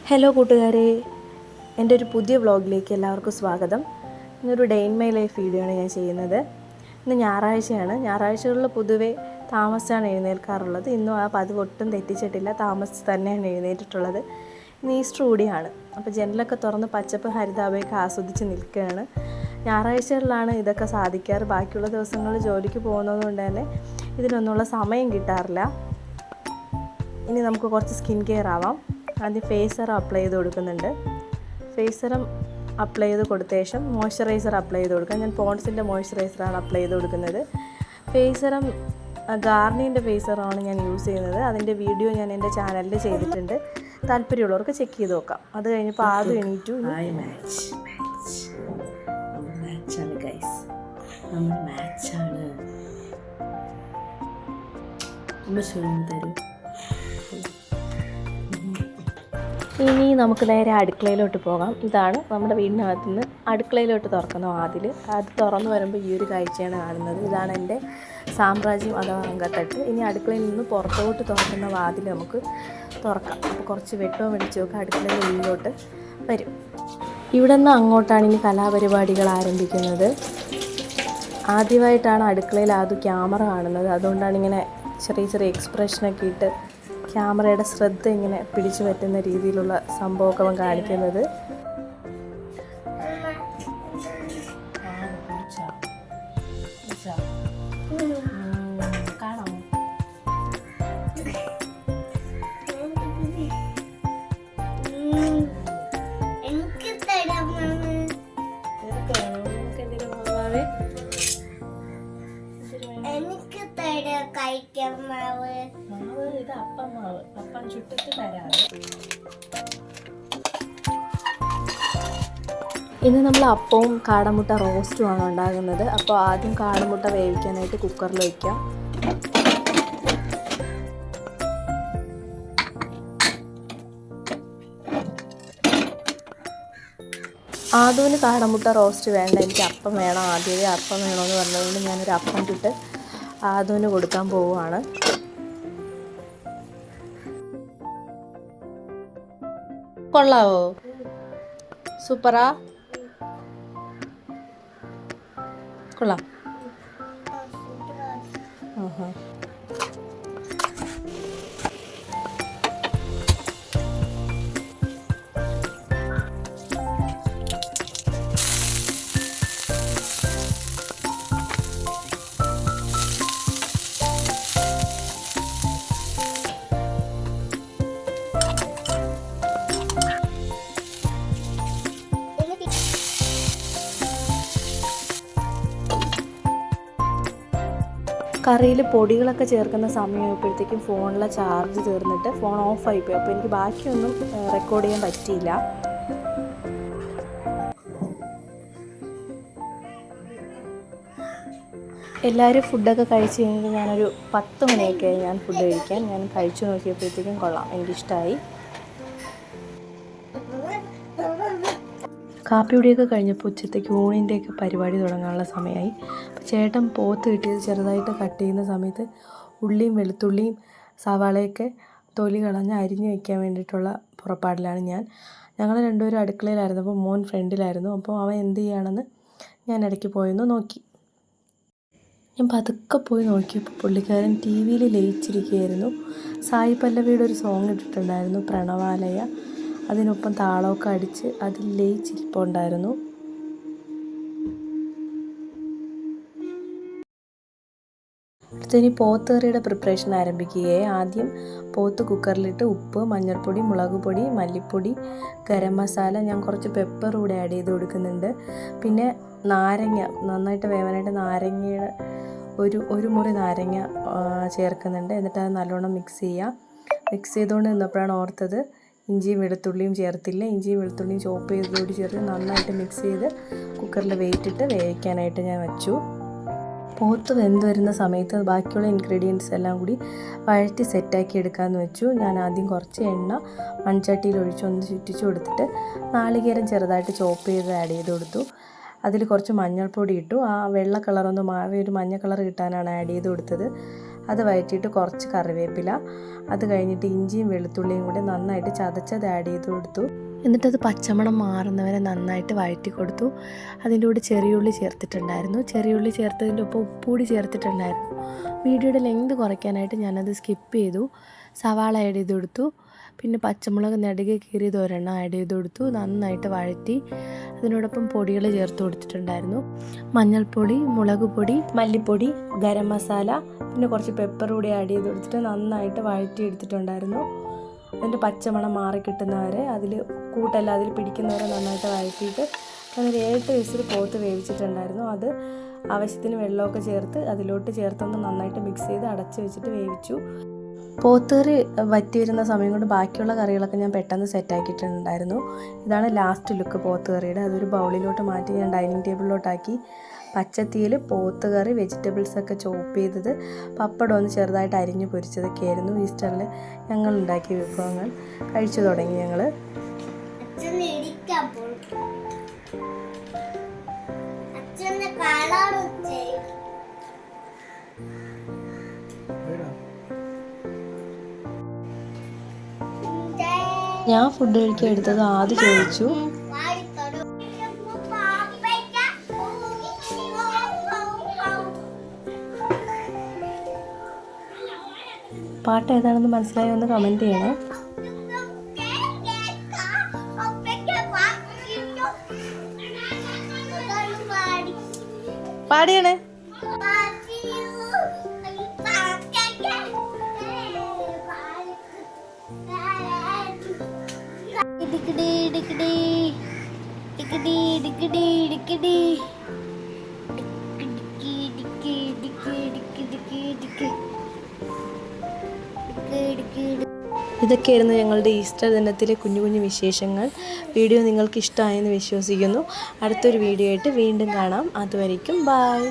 Hello കൂട്ടുകാരെ, എൻ്റെ ഒരു പുതിയ വ്ളോഗിലേക്ക് എല്ലാവർക്കും സ്വാഗതം. ഇന്നൊരു day in my life video ആണ് ഞാൻ ചെയ്യുന്നത്. ഇന്ന് ഞായറാഴ്ചയാണ്. ഞായറാഴ്ചകളിൽ പൊതുവേ താമസിച്ചാണ് എഴുന്നേൽക്കാറുള്ളത്. ഇന്നും ആ പതിവ് ഒട്ടും തെറ്റിച്ചിട്ടില്ല, താമസിച്ച് തന്നെയാണ് എഴുന്നേറ്റിട്ടുള്ളത്. ഇന്ന് ഈസ്റ്റർ കൂടിയാണ്. അപ്പോൾ ജനലൊക്കെ തുറന്ന് പച്ചപ്പ് ഹരിതാഭയൊക്കെ ആസ്വദിച്ച് നിൽക്കുകയാണ്. ഞായറാഴ്ചകളിലാണ് ഇതൊക്കെ സാധിക്കാറ്. ബാക്കിയുള്ള ദിവസങ്ങളിൽ ജോലിക്ക് പോകുന്നതുകൊണ്ട് തന്നെ ഇതിനൊന്നുള്ള സമയം കിട്ടാറില്ല. ഇനി നമുക്ക് കുറച്ച് സ്കിൻ കെയർ ആവാം. ആദ്യം ഫേസ് സെറം അപ്ലൈ ചെയ്ത് കൊടുക്കുന്നുണ്ട്. ഫേസ് സെറം അപ്ലൈ ചെയ്ത് കൊടുത്ത ശേഷം മോയ്സ്ചറൈസർ അപ്ലൈ ചെയ്ത് കൊടുക്കുക. ഞാൻ പോൺസിൻ്റെ മോയ്സ്ചറൈസറാണ് അപ്ലൈ ചെയ്ത് കൊടുക്കുന്നത്. ഫേസ് സെറം ഗാർണിയറിൻ്റെ ഫേസ് സെറമാണ് ഞാൻ യൂസ് ചെയ്യുന്നത്. അതിൻ്റെ വീഡിയോ ഞാൻ എൻ്റെ ചാനലിൽ ചെയ്തിട്ടുണ്ട്. താല്പര്യമുള്ളവർക്ക് ചെക്ക് ചെയ്ത് നോക്കാം. അത് കഴിഞ്ഞപ്പോൾ ആദ്യം എണീറ്റു. ഇനി നമുക്ക് നേരെ അടുക്കളയിലോട്ട് പോകാം. ഇതാണ് നമ്മുടെ വീടിനകത്ത് നിന്ന് അടുക്കളയിലോട്ട് തുറക്കുന്ന വാതിൽ. അത് തുറന്നു വരുമ്പോൾ ഈ ഒരു കാഴ്ചയാണ് കാണുന്നത്. ഇതാണ് എൻ്റെ സാമ്രാജ്യം അഥവാ അങ്കത്തട്ട്. ഇനി അടുക്കളയിൽ നിന്ന് പുറത്തോട്ട് തുറക്കുന്ന വാതിൽ നമുക്ക് തുറക്കാം. അപ്പോൾ കുറച്ച് വെട്ടവും വെളിച്ചമൊക്കെ അടുക്കളയിൽ ഉള്ളിലോട്ട് വരും. ഇവിടെ നിന്ന് അങ്ങോട്ടാണ് ഇനി കലാപരിപാടികൾ ആരംഭിക്കുന്നത്. ആദ്യമായിട്ടാണ് അടുക്കളയിൽ ആദ്യം ക്യാമറ കാണുന്നത്. അതുകൊണ്ടാണ് ഇങ്ങനെ ചെറിയ ചെറിയ എക്സ്പ്രഷനൊക്കെ ഇട്ട് ക്യാമറയുടെ ശ്രദ്ധ ഇങ്ങനെ പിടിച്ചു പറ്റുന്ന രീതിയിലുള്ള സംഭവമൊക്കെ അവൻ കാണിക്കുന്നത്. ഇത് അപ്പം മാവ്, അപ്പം ചുട്ടിട്ട് തരാറ്. ഇന്ന് നമ്മൾ അപ്പവും കാടമുട്ട റോസ്റ്റുമാണ് ഉണ്ടാകുന്നത്. അപ്പോൾ ആദ്യം കാടമുട്ട വേവിക്കാനായിട്ട് കുക്കറിൽ വയ്ക്കാം. ആദ്യം കാടമുട്ട റോസ്റ്റ് വേണ്ട, എനിക്ക് അപ്പം വേണം, ആദ്യമേ അപ്പം വേണമെന്ന് പറഞ്ഞതുകൊണ്ട് ഞാനൊരു അപ്പം ചുട്ട് ആദ്യം കൊടുക്കാൻ പോവുകയാണ്. കൊള്ളാവോ? സൂപ്പറാ? കൊള്ളാം. കറിയിൽ പൊടികളൊക്കെ ചേർക്കുന്ന സമയമായപ്പോഴത്തേക്കും ഫോണിലെ ചാർജ് തീർന്നിട്ട് ഫോൺ ഓഫായിപ്പോയി. അപ്പോൾ എനിക്ക് ബാക്കിയൊന്നും റെക്കോർഡ് ചെയ്യാൻ പറ്റിയില്ല. എല്ലാവരും ഫുഡൊക്കെ കഴിച്ച് കഴിഞ്ഞിട്ട് ഞാനൊരു 10 മണിയൊക്കെ ഞാൻ ഫുഡ് കഴിക്കാൻ ഞാൻ കഴിച്ചു നോക്കിയപ്പോഴത്തേക്കും കൊള്ളാം, എനിക്കിഷ്ടമായി. കാപ്പിയുടെയൊക്കെ കഴിഞ്ഞപ്പോൾ ഉച്ചത്തേക്ക് ഊണിൻ്റെയൊക്കെ പരിപാടി തുടങ്ങാനുള്ള സമയമായി. അപ്പോൾ ചേട്ടൻ പോത്ത് കിട്ടിയത് ചെറുതായിട്ട് കട്ട് ചെയ്യുന്ന സമയത്ത് ഉള്ളിയും വെളുത്തുള്ളിയും സവാളയൊക്കെ തൊലി കളഞ്ഞ് അരിഞ്ഞ് വയ്ക്കാൻ വേണ്ടിയിട്ടുള്ള പുറപ്പാടിലാണ് ഞങ്ങൾ രണ്ടുപേരും അടുക്കളയിലായിരുന്നു. അപ്പോൾ മോൻ ഫ്രണ്ടിലായിരുന്നു. അപ്പോൾ അവൻ എന്ത് ചെയ്യുകയാണെന്ന് ഞാൻ ഇടയ്ക്ക് പോയെന്ന് നോക്കി. ഞാൻ പതുക്കെ പോയി നോക്കിയപ്പോൾ പുള്ളിക്കാരൻ ടി വിയിൽ ലയിച്ചിരിക്കുകയായിരുന്നു. സായി പല്ലവിയുടെ ഒരു സോങ് ഇട്ടിട്ടുണ്ടായിരുന്നു, പ്രണവാലയ. അതിനൊപ്പം താളമൊക്കെ അടിച്ച് അതിൽ ലയിച്ചിരിപ്പുണ്ടായിരുന്നു. അടുത്തിനി പോത്ത് കറിയുടെ പ്രിപ്പറേഷൻ ആരംഭിക്കുകയെ. ആദ്യം പോത്ത് കുക്കറിലിട്ട് ഉപ്പ്, മഞ്ഞൾപ്പൊടി, മുളക് പൊടി, മല്ലിപ്പൊടി, ഗരം മസാല, ഞാൻ കുറച്ച് പെപ്പർ കൂടെ ആഡ് ചെയ്ത് കൊടുക്കുന്നുണ്ട്. പിന്നെ നാരങ്ങ നന്നായിട്ട് വേവാനായിട്ട് നാരങ്ങയുടെ ഒരു മുറി നാരങ്ങ ചേർക്കുന്നുണ്ട്. എന്നിട്ട് അത് നല്ലോണം മിക്സ് ചെയ്യുക. മിക്സ് ചെയ്തുകൊണ്ട് നിന്നപ്പോഴാണ് ഓർത്തത് ഇഞ്ചിയും വെളുത്തുള്ളിയും ചേർത്തില്ല. ഇഞ്ചിയും വെളുത്തുള്ളിയും ചോപ്പ് ചെയ്തതോട് ചേർത്ത് നന്നായിട്ട് മിക്സ് ചെയ്ത് കുക്കറിൽ വെയിറ്റിട്ട് വേവിക്കാനായിട്ട് ഞാൻ വെച്ചു. പോത്ത് വെന്ത് വരുന്ന സമയത്ത് ബാക്കിയുള്ള ഇൻഗ്രീഡിയൻസ് എല്ലാം കൂടി വഴറ്റി സെറ്റാക്കി എടുക്കാമെന്ന് വെച്ചു. ഞാൻ ആദ്യം കുറച്ച് എണ്ണ മൺചട്ടിയിൽ ഒഴിച്ചൊന്ന് ചുറ്റിച്ചു കൊടുത്തിട്ട് നാളികേരം ചെറുതായിട്ട് ചോപ്പ് ചെയ്ത് ആഡ് ചെയ്ത് കൊടുത്തു. അതിൽ കുറച്ച് മഞ്ഞൾപ്പൊടി ഇട്ടു. ആ വെള്ള കളറൊന്ന് മാറി ഒരു മഞ്ഞ കളർ കിട്ടാനാണ് ആഡ് ചെയ്ത് കൊടുത്തത്. അത് വഴറ്റിയിട്ട് കുറച്ച് കറിവേപ്പില, അത് കഴിഞ്ഞിട്ട് ഇഞ്ചിയും വെളുത്തുള്ളിയും കൂടി നന്നായിട്ട് ചതച്ചത് ആഡ് ചെയ്ത് കൊടുത്തു. എന്നിട്ടത് പച്ചമണം മാറുന്നവരെ നന്നായിട്ട് വഴറ്റി കൊടുത്തു. അതിൻ്റെ കൂടെ ചെറിയുള്ളി ചേർത്തിട്ടുണ്ടായിരുന്നു. ചെറിയുള്ളി ചേർത്തതിൻ്റെ ഒപ്പം ഉപ്പുകൂടി ചേർത്തിട്ടുണ്ടായിരുന്നു. വീഡിയോയുടെ ലെങ്ത് കുറയ്ക്കാനായിട്ട് ഞാനത് സ്കിപ്പ് ചെയ്തു. സവാള ആഡ് ചെയ്ത് കൊടുത്തു. പിന്നെ പച്ചമുളക് നെടുകെ കീറിയത് ഒരെണ്ണം ആഡ് ചെയ്ത് കൊടുത്തു. നന്നായിട്ട് വഴറ്റി അതിനോടൊപ്പം പൊടികൾ ചേർത്ത് കൊടുത്തിട്ടുണ്ടായിരുന്നു. മഞ്ഞൾപ്പൊടി, മുളക് പൊടി, മല്ലിപ്പൊടി, ഗരം മസാല, പിന്നെ കുറച്ച് പെപ്പർ കൂടി ആഡ് ചെയ്ത് കൊടുത്തിട്ട് നന്നായിട്ട് വഴറ്റി എടുത്തിട്ടുണ്ടായിരുന്നു. അതിൻ്റെ പച്ചമണം മാറി കിട്ടുന്നവരെ അതിൽ കൂട്ടെല്ലാം അതിൽ പിടിക്കുന്നവരെ നന്നായിട്ട് വഴറ്റിയിട്ട് അങ്ങനെ 7 വിസിൽ പോത്ത് വേവിച്ചിട്ടുണ്ടായിരുന്നു. അത് ആവശ്യത്തിന് വെള്ളമൊക്കെ ചേർത്ത് അതിലോട്ട് ചേർത്തൊന്ന് നന്നായിട്ട് മിക്സ് ചെയ്ത് അടച്ച് വെച്ചിട്ട് വേവിച്ചു. പോത്തുകറി വറ്റി വരുന്ന സമയം കൊണ്ട് ബാക്കിയുള്ള കറികളൊക്കെ ഞാൻ പെട്ടെന്ന് സെറ്റാക്കിയിട്ടുണ്ടായിരുന്നു. ഇതാണ് ലാസ്റ്റ് ലുക്ക് പോത്തുകറിയുടെ. അതൊരു ബൗളിലോട്ട് മാറ്റി ഞാൻ ഡൈനിങ് ടേബിളിലോട്ടാക്കി. പച്ചത്തിയിൽ പോത്തുകറി, വെജിറ്റബിൾസൊക്കെ ചോപ്പ് ചെയ്തത്, പപ്പടം ഒന്ന് ചെറുതായിട്ട് അരിഞ്ഞ് പൊരിച്ചതൊക്കെ ആയിരുന്നു ഈസ്റ്ററിൽ ഞങ്ങൾ ഉണ്ടാക്കിയ വിഭവങ്ങൾ. കഴിച്ചു തുടങ്ങി ഞങ്ങൾ. ഞാൻ ഫുഡ് കഴിക്കാൻ എടുത്തത് ആദ്യം ചോദിച്ചു. പാട്ട് ഏതാണെന്ന് മനസ്സിലായി ഒന്ന് കമൻറ്റ് ചെയ്യണേ. പാടിയണേ. ഇതൊക്കെയായിരുന്നു ഞങ്ങളുടെ ഈസ്റ്റർ ദിനത്തിലെ കുഞ്ഞു കുഞ്ഞു വിശേഷങ്ങൾ. വീഡിയോ നിങ്ങൾക്ക് ഇഷ്ടമായെന്ന് വിശ്വസിക്കുന്നു. അടുത്തൊരു വീഡിയോ ആയിട്ട് വീണ്ടും കാണാം. അതുവരേക്കും ബൈ.